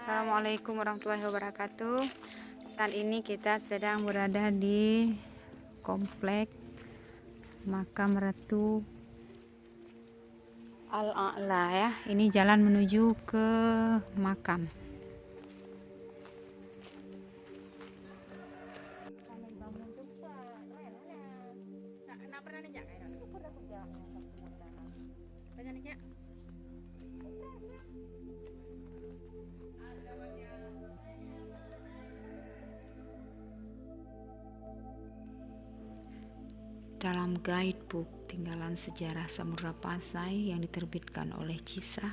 Assalamualaikum warahmatullahi wabarakatuh. Saat ini kita sedang berada di komplek makam Ratu Al-A'la ya. Ini jalan menuju ke makam. Dalam guidebook Tinggalan Sejarah Samudra Pasai yang diterbitkan oleh Cisah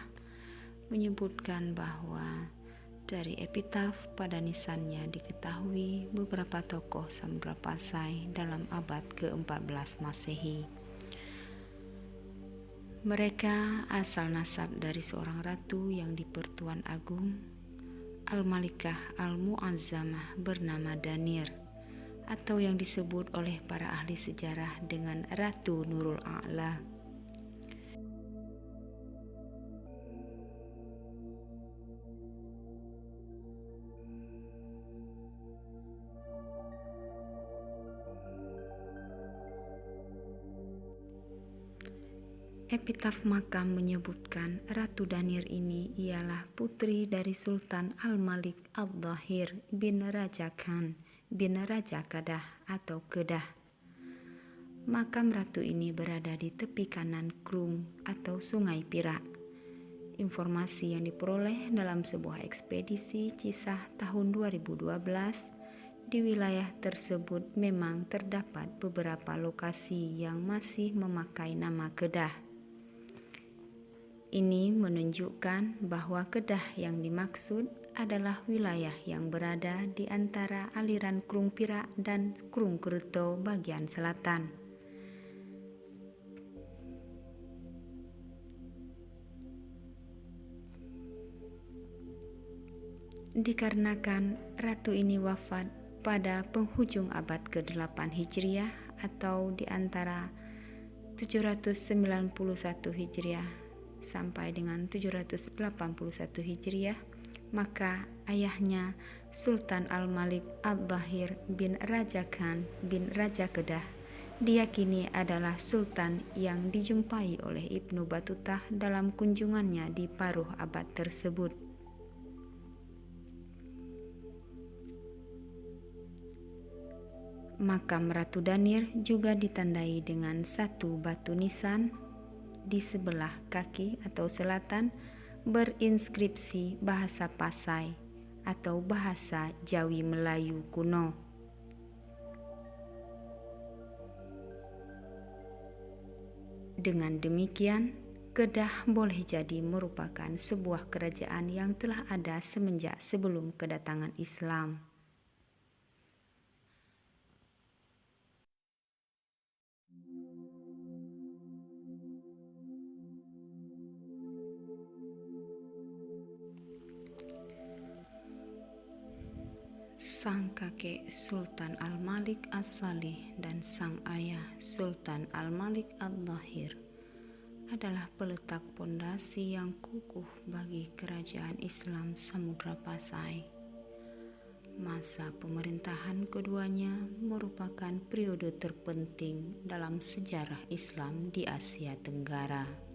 menyebutkan bahwa dari epitaf pada nisannya diketahui beberapa tokoh Samudra Pasai dalam abad ke-14 Masehi. Mereka asal nasab dari seorang ratu yang di Pertuan Agung Al-Malikah Al-Mu'azzamah bernama Danir, atau yang disebut oleh para ahli sejarah dengan Ratu Nurul A'la. Epitaf makam menyebutkan Ratu Danir ini ialah putri dari Sultan Al-Malik Al-Dhahir bin Raja Khan bin Raja Kedah atau Kedah. Makam ratu ini berada di tepi kanan Krung atau Sungai Pirak. Informasi yang diperoleh dalam sebuah ekspedisi Cisah tahun 2012, di wilayah tersebut memang terdapat beberapa lokasi yang masih memakai nama Kedah. Ini menunjukkan bahwa Kedah yang dimaksud adalah wilayah yang berada di antara aliran Krung Pirak dan Krung Kerto bagian selatan. Dikarenakan ratu ini wafat pada penghujung abad ke-8 Hijriah atau di antara 791 Hijriah sampai dengan 781 Hijriah, maka ayahnya Sultan Al-Malik Al-Dhahir bin Raja Khan bin Raja Kedah diyakini adalah sultan yang dijumpai oleh Ibnu Battuta dalam kunjungannya di paruh abad tersebut. Makam Ratu Danir juga ditandai dengan satu batu nisan di sebelah kaki atau selatan berinskripsi bahasa Pasai atau bahasa Jawi Melayu kuno. Dengan demikian, Kedah boleh jadi merupakan sebuah kerajaan yang telah ada semenjak sebelum kedatangan Islam. Sang kakek Sultan Al-Malik As-Salih dan sang ayah Sultan Al-Malik Al-Dhahir adalah peletak pondasi yang kukuh bagi kerajaan Islam Samudra Pasai. Masa pemerintahan keduanya merupakan periode terpenting dalam sejarah Islam di Asia Tenggara.